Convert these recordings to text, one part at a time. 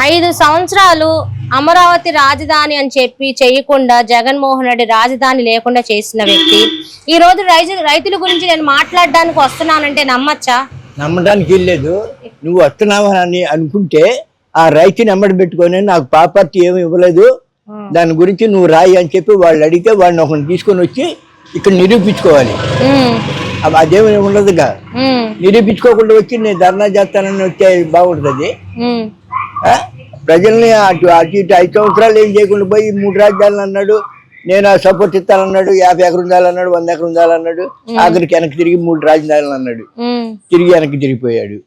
5 సంవత్సరాలు అమరావతి రాజధాని అని చెప్పి చేయకుండా జగన్మోహన్ రెడ్డి రాజధాని లేకుండా చేసిన వ్యక్తి ఈ రోజు రైతుల గురించి నేను మాట్లాడడానికి వస్తున్నానంటే నమ్మచ్చా? నమ్మడానికి వెళ్ళలేదు. నువ్వు వస్తున్నావని అనుకుంటే ఆ రైతుని ఎమ్మడి పెట్టుకొని నాకు ప్రాపర్టీ ఏమి ఇవ్వలేదు, దాని గురించి నువ్వు రాయి అని చెప్పి వాళ్ళు అడిగితే వాడిని ఒకరిని తీసుకొని వచ్చి ఇక్కడ నిరూపించుకోవాలి. అదేమి ఉండదుగా. నిరూపించుకోకుండా వచ్చి నేను ధర్నా చేస్తానని వచ్చే బాగుంటుంది. ప్రజల్ని అటు అటు ఇటు 5 సంవత్సరాలు ఏం చేయకుండా పోయి 3 రాజధానులు అన్నాడు, నేను సపోర్ట్ ఇస్తానన్నాడు, 50 ఎకరం ఉండాలన్నాడు, 100 ఎకరం ఉండాలన్నాడు, ఆఖరికి వెనక్కి తిరిగి 3 రాజధానులు అన్నాడు, తిరిగి వెనక్కి తిరిగిపోయాడు.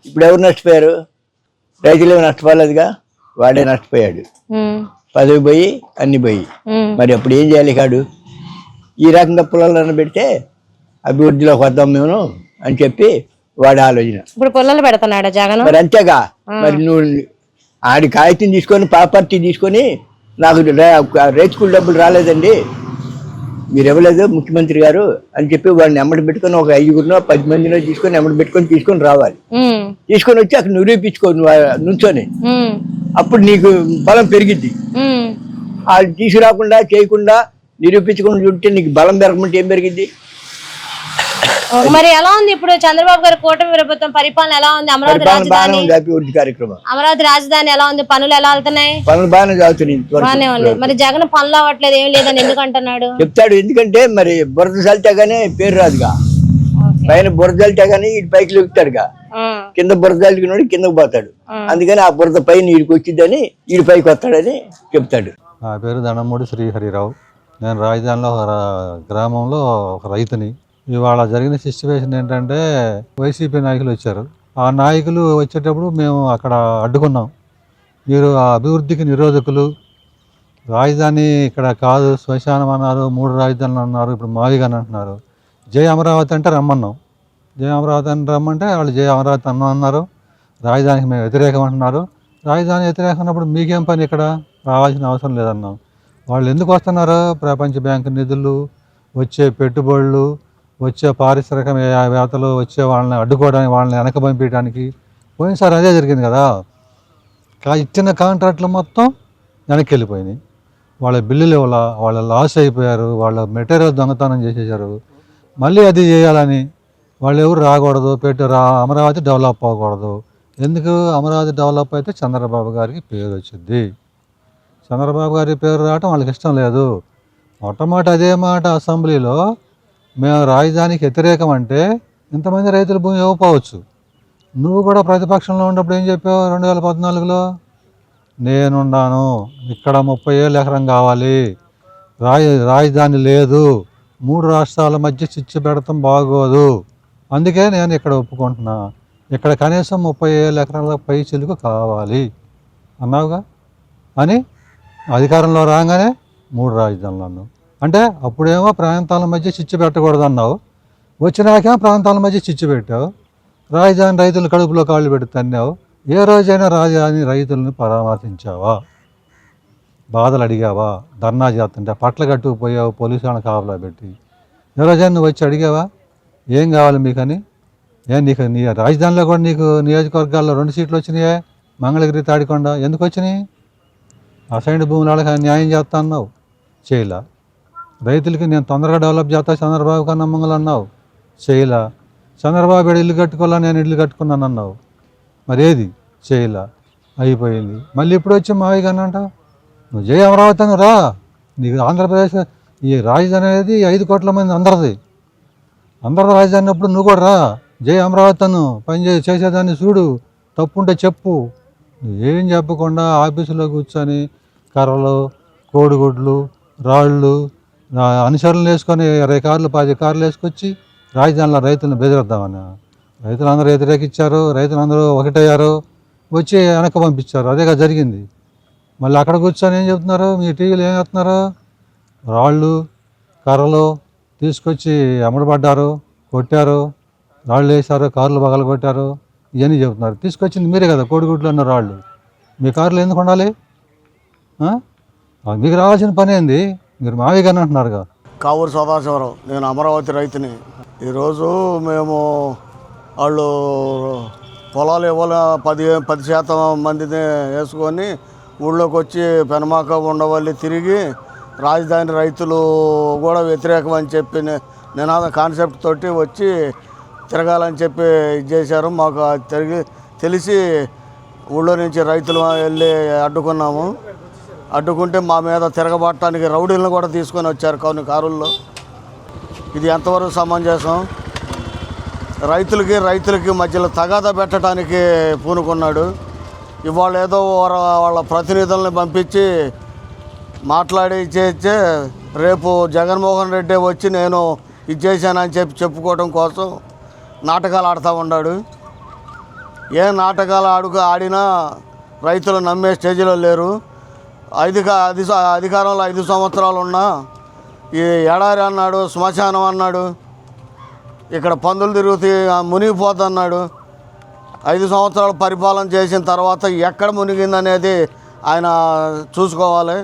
ఇప్పుడు ఎవరు నష్టపోయారు? రైతులు నష్టపోలేదుగా, వాడే నష్టపోయాడు. పదవి పోయి అన్ని పోయి మరి అప్పుడు ఏం చేయాలి? కాడు ఈ రకంగా పొలాలను పెడితే అభివృద్ధిలోకి వద్దాం మేము అని చెప్పి వాడి ఆలోచన. ఇప్పుడు పొలాలు పెడుతున్నాడు జగన్. మరి అంతేగా. మరి నువ్వు ఆడి కాగితం తీసుకొని ప్రాపర్టీ తీసుకొని నాకు రైతుకుల డబ్బులు రాలేదండి, మీరు ఇవ్వలేదు ముఖ్యమంత్రి గారు అని చెప్పి వాడిని ఎమ్మడి పెట్టుకొని ఒక 5గురినో 10 మందినో తీసుకొని ఎమ్మడి తీసుకొని రావాలి. తీసుకొని వచ్చి అక్కడ నిరూపించుకో నుంచొని, అప్పుడు నీకు బలం పెరిగిద్ది. వాళ్ళు తీసుకురాకుండా చేయకుండా నిరూపించకుండా చూస్తే నీకు బలం పెరగమంటే ఏం పెరిగిద్ది? మరి ఎలా ఉంది ఇప్పుడు చంద్రబాబు గారి కూటమి ప్రభుత్వం పరిపాలన ఎలా ఉంది? అమరావతి రాజధాని అభివృద్ధి కార్యక్రమం, అమరావతి రాజధాని ఎలా ఉంది? పనులు ఎలా వెళ్తున్నాయి? పనులు బాగానే జరుగుతున్నాయి. మరి జగన్ పనులు అవ్వట్లేదు, ఏం లేదని ఎందుకు అంటున్నాడు? చెప్తాడు. ఎందుకంటే మరి బురద చల్లితే గానీ పేరు రాదుగా. పైన బురద చల్లితే గానీ ఇటు పైకి లెగుతాడుగా, కింద బురద చల్లికినోడు కిందకు పోతాడు. అందుకని ఆ బురద పైన ఈడికి వచ్చిద్దని ఈడి పైకి వస్తాడని చెప్తాడు. నా పేరు దండమూడి శ్రీహరిరావు. నేను రాజధానిలో గ్రామంలో ఒక రైతుని. ఇవాళ జరిగిన సిచ్యువేషన్ ఏంటంటే వైసీపీ నాయకులు వచ్చారు. ఆ నాయకులు వచ్చేటప్పుడు మేము అక్కడ అడ్డుకున్నాం. మీరు ఆ అభివృద్ధికి నిరోధకులు, రాజధాని ఇక్కడ కాదు శ్మశానం అన్నారు, 3 రాజధానులు అన్నారు, ఇప్పుడు మావిగాని అంటున్నారు. జై అమరావతి అంటే రమ్మన్నాం. జై అమరావతి అని రమ్మంటే వాళ్ళు జై అమరావతి అన్నారు. రాజధానికి మేము వ్యతిరేకం అంటున్నారు. రాజధాని వ్యతిరేకం అన్నప్పుడు మీకేం పని, ఇక్కడ రావాల్సిన అవసరం లేదన్నాం. వాళ్ళు ఎందుకు వస్తున్నారు? ప్రపంచ బ్యాంకు నిధులు, వచ్చే పెట్టుబడులు, వచ్చే పారిశ్రామికవేత్తలు వచ్చే వాళ్ళని అడ్డుకోవడానికి, వాళ్ళని వెనక పంపించడానికి. పోయినసారి అదే జరిగింది కదా. ఇచ్చిన కాంట్రాక్ట్లు మొత్తం వెనక్కి వెళ్ళిపోయినాయి. వాళ్ళ బిల్లులు ఇవ్వాల, వాళ్ళ లాస్ అయిపోయారు, వాళ్ళ మెటీరియల్ దొంగతనం చేసేసారు. మళ్ళీ అది చేయాలని వాళ్ళు ఎవరు రాకూడదు, అమరావతి డెవలప్ అవ్వకూడదు. ఎందుకు? అమరావతి డెవలప్ అయితే చంద్రబాబు గారికి పేరు వచ్చింది. చంద్రబాబు గారి పేరు రావటం వాళ్ళకి ఇష్టం లేదు. మొట్టమొదటి అదే మాట అసెంబ్లీలో, మేము రాజధానికి వ్యతిరేకం అంటే ఇంతమంది రైతుల భూమి ఇవ్వకపోవచ్చు. నువ్వు కూడా ప్రతిపక్షంలో ఉన్నప్పుడు ఏం చెప్పావు? 2014లో నేనున్నాను, ఇక్కడ 30,000 ఎకరం కావాలి, రాజధాని లేదు, 3 రాష్ట్రాల మధ్య చిచ్చు పెడతాం బాగోదు, అందుకే నేను ఇక్కడ ఒప్పుకుంటున్నా, ఇక్కడ కనీసం 30,000 ఎకరాల పై చిలుకు కావాలి అన్నావుగా. అని అధికారంలో రాగానే 3 రాజధానులు అన్నావు. అంటే అప్పుడేమో ప్రాంతాల మధ్య చిచ్చు పెట్టకూడదు అన్నావు, వచ్చినాకేమో ప్రాంతాల మధ్య చిచ్చు పెట్టావు. రాజధాని రైతులు కడుపులో కాళ్ళు పెట్టి తన్నావు. ఏ రోజైనా రాజధాని రైతులను పరామర్శించావా? బాధలు అడిగావా? ధర్నా చేస్తుంటే పట్ల కట్టుకుపోయావు పోలీసు వాళ్ళని కాపలా పెట్టి. ఏ రోజైనా నువ్వు వచ్చి అడిగావా ఏం కావాలి మీకని? నీకు నీ రాజధానిలో కూడా నీకు నియోజకవర్గాల్లో 2 సీట్లు వచ్చినాయే, మంగళగిరి, తాడికొండ. ఎందుకు వచ్చినాయి? అసైన్డ్ భూముల వాళ్ళకి న్యాయం చేస్తా అన్నావు, చేయలా. రైతులకి నేను తొందరగా డెవలప్ చేస్తా చంద్రబాబు కన్నా మంగళ అన్నావు, చేయలా. చంద్రబాబు ఇల్లు కట్టుకోవాలా, నేను ఇల్లు కట్టుకున్నాను అన్నావు, మరి ఏది? చేయలా, అయిపోయింది. మళ్ళీ ఇప్పుడు వచ్చి మావిగాని అంటావు. నువ్వు జై అమరావతి అని రా. నీకు ఆంధ్రప్రదేశ్ ఈ రాజధాని అనేది 5 కోట్ల మంది అందరిది రాజధాని అప్పుడు నువ్వు కూడా రా, జై అమరావతి అను, పని చేసేదాన్ని చూడు, తప్పు ఉంటే చెప్పు. ఏం చెప్పకుండా ఆఫీసులో కూర్చొని కర్రలు, కోడిగుడ్లు, రాళ్ళు, అనుసరణలు వేసుకొని 20 కార్లు 10 కార్లు వేసుకొచ్చి రాజధానిలో రైతులను బెదిరిద్దామని. రైతులందరూ వ్యతిరేకించారు, రైతులందరూ ఒకటయ్యారు, వచ్చి వెనక్కి పంపించారు. అదేగా జరిగింది. మళ్ళీ అక్కడ కూర్చొని ఏం చెప్తున్నారు? మీ టీవీలో ఏం చెప్తున్నారు? రాళ్ళు, కర్రలు తీసుకొచ్చి అమ్మడబడ్డారు, కొట్టారు, రాళ్ళు వేశారు, కార్లు పగలు కొట్టారు, ఇవన్నీ చెబుతున్నారు. తీసుకొచ్చింది మీరే కదా, కోడిగుడ్లు అన్న రాళ్ళు. మీ కార్లు ఎందుకు ఉండాలి? మీకు రావాల్సిన పని ఏంది? మీరు మావిగాని అంటున్నారుగా. కావూరు సదాశివరావు, నేను అమరావతి రైతుని. ఈరోజు మేము వాళ్ళు పొలాలు ఇవ్వాలి 10% మందిని వేసుకొని ఊళ్ళోకి వచ్చి పెనమాక ఉండవల్లి తిరిగి రాజధాని రైతులు కూడా వ్యతిరేకం అని చెప్పి నినాద కాన్సెప్ట్ తోటి వచ్చి తిరగాలని చెప్పి ఇది చేశారు. మాకు తెలిసి ఊళ్ళో నుంచి రైతులు వెళ్ళి అడ్డుకుంటే మా మీద తిరగబట్టడానికి రౌడీలను కూడా తీసుకొని వచ్చారు కొన్ని కారుల్లో. ఇది ఎంతవరకు సమంజసం? రైతులకి మధ్యలో తగాదా పెట్టడానికి పూనుకున్నాడు. ఇవాళ ఏదో వాళ్ళ ప్రతినిధులను పంపించి మాట్లాడి ఇచ్చేస్తే రేపు జగన్మోహన్ రెడ్డి వచ్చి నేను ఇది చేశానని చెప్పుకోవడం కోసం నాటకాలు ఆడుతూ ఉన్నాడు. ఏ నాటకాలు ఆడినా రైతులు నమ్మే స్టేజ్లో లేరు. అధికారంలో 5 సంవత్సరాలు ఉన్నా ఈ ఎడారి అన్నాడు, శ్మశానం అన్నాడు, ఇక్కడ పందులు తిరుగుతూ మునిగిపోతున్నాడు. 5 సంవత్సరాలు పరిపాలన చేసిన తర్వాత ఎక్కడ మునిగిందనేది ఆయన చూసుకోవాలి.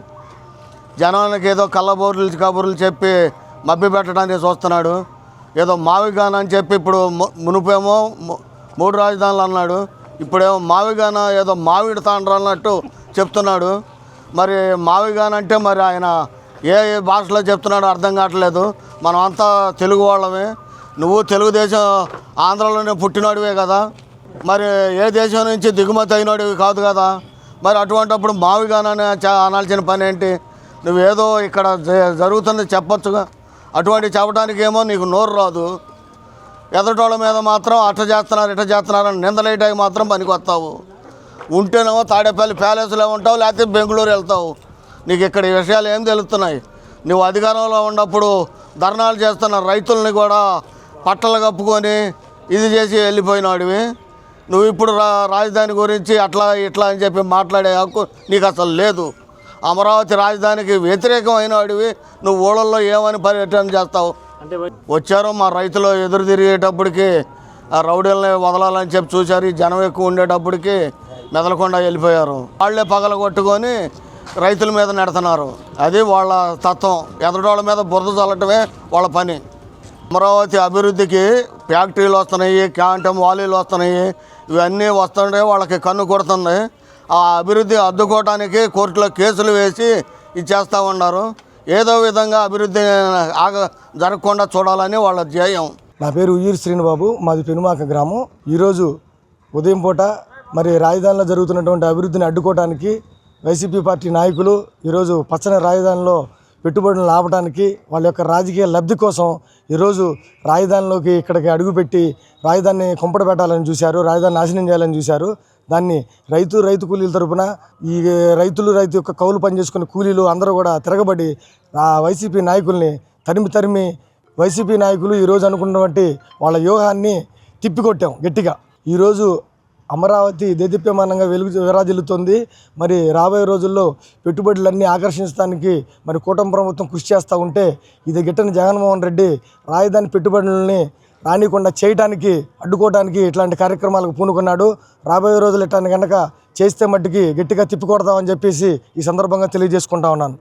జనానికి ఏదో కబుర్లు చెప్పి మభ్యపెట్టడానికి చూస్తున్నాడు. ఏదో మావిగాన అని చెప్పి ఇప్పుడు మునుపేమో 3 రాజధానులు అన్నాడు, ఇప్పుడేమో మావిగాన ఏదో మావిడి తాండ్ర అన్నట్టు చెప్తున్నాడు. మరి మావిగాన అంటే మరి ఆయన ఏ భాషలో చెప్తున్నాడో అర్థం కావట్లేదు. మనం అంతా తెలుగు వాళ్ళమే. నువ్వు తెలుగుదేశం ఆంధ్రలోనే పుట్టినాడివే కదా, మరి ఏ దేశం నుంచి దిగుమతి అయినాడివి కాదు కదా. మరి అటువంటిప్పుడు మావిగానని అనాల్సిన పని ఏంటి? నువ్వేదో ఇక్కడ జరుగుతుంది చెప్పొచ్చుగా. అటువంటి చెప్పడానికి ఏమో నీకు నోరు రాదు. ఎదటోళ్ళ మీద మాత్రం అట్ట చేస్తున్నారని నిందలేయడానికి మాత్రం పనికి వస్తావు. ఉంటేనేమో తాడేపల్లి ప్యాలెస్లో ఉంటావు, లేకపోతే బెంగళూరు వెళ్తావు. నీకు ఇక్కడ ఈ విషయాలు ఏం తెలుస్తున్నాయి? నువ్వు అధికారంలో ఉన్నప్పుడు ధర్నాలు చేస్తున్న రైతుల్ని కూడా పట్టలు కప్పుకొని ఇది చేసి వెళ్ళిపోయినాడివి. నువ్వు ఇప్పుడు రాజధాని గురించి అట్లా ఇట్లా అని చెప్పి మాట్లాడే హక్కు నీకు అసలు లేదు. అమరావతి రాజధానికి వ్యతిరేకమైన వాడివి. నువ్వు ఊళ్ళల్లో ఏమని పర్యటన చేస్తావు? వచ్చారు మా రైతులు ఎదురు తిరిగేటప్పటికి ఆ రౌడీలని వదలాలని చెప్పి చూశారు. ఈ జనం ఎక్కువ ఉండేటప్పటికి మెదలకుండా వెళ్ళిపోయారు. వాళ్ళే పగల కొట్టుకొని రైతుల మీద నెడుతున్నారు. అది వాళ్ళ తత్వం. ఎదటోళ్ళ మీద బురద చల్లటమే వాళ్ళ పని. అమరావతి అభివృద్ధికి ఫ్యాక్టరీలు వస్తున్నాయి, క్యాంటమ్ వాలీలు వస్తున్నాయి, ఇవన్నీ వస్తుంటే వాళ్ళకి కన్ను కొడుతుంది. ఆ అభివృద్ధి అడ్డుకోవడానికి కోర్టులో కేసులు వేసి ఇది చేస్తూ ఉన్నారు. ఏదో విధంగా అభివృద్ధి జరగకుండా చూడాలని వాళ్ళ ధ్యేయం. నా పేరు ఉయ్యూరు శ్రీనిబాబు, మాది పెనుమాక గ్రామం. ఈరోజు ఉదయం పూట మరి రాజధానిలో జరుగుతున్నటువంటి అభివృద్ధిని అడ్డుకోవడానికి వైసీపీ పార్టీ నాయకులు ఈరోజు పచ్చని రాజధానిలో పెట్టుబడులను ఆపడానికి వాళ్ళ యొక్క రాజకీయ లబ్ధి కోసం ఈరోజు రాజధానిలోకి ఇక్కడికి అడుగుపెట్టి రాజధానిని కుంపట పెట్టాలని చూశారు, రాజధాని నాశనం చేయాలని చూశారు. దాన్ని రైతు కూలీల తరపున ఈ రైతు యొక్క కౌలు పనిచేసుకునే కూలీలు అందరూ కూడా తిరగబడి ఆ వైసీపీ నాయకుల్ని తరిమి వైసీపీ నాయకులు ఈరోజు అనుకున్నటువంటి వాళ్ళ వ్యూహాన్ని తిప్పికొట్టాం గట్టిగా. ఈరోజు అమరావతి దేదీప్యమానంగా విరాజిల్లుతోంది. మరి రాబోయే రోజుల్లో పెట్టుబడులన్నీ ఆకర్షించడానికి మరి కూటమి ప్రభుత్వం కృషి చేస్తూ ఉంటే ఇది గిట్టని జగన్మోహన్ రెడ్డి రాజధాని పెట్టుబడులని రానికుండా చేయడానికి అడ్డుకోవడానికి ఇట్లాంటి కార్యక్రమాలకు పూనుకున్నాడు. రాబోయే రోజులు ఇట్లాంటి కనుక చేస్తే మట్టికి గట్టిగా తిప్పికొడతామని చెప్పేసి ఈ సందర్భంగా తెలియజేసుకుంటా ఉన్నాను.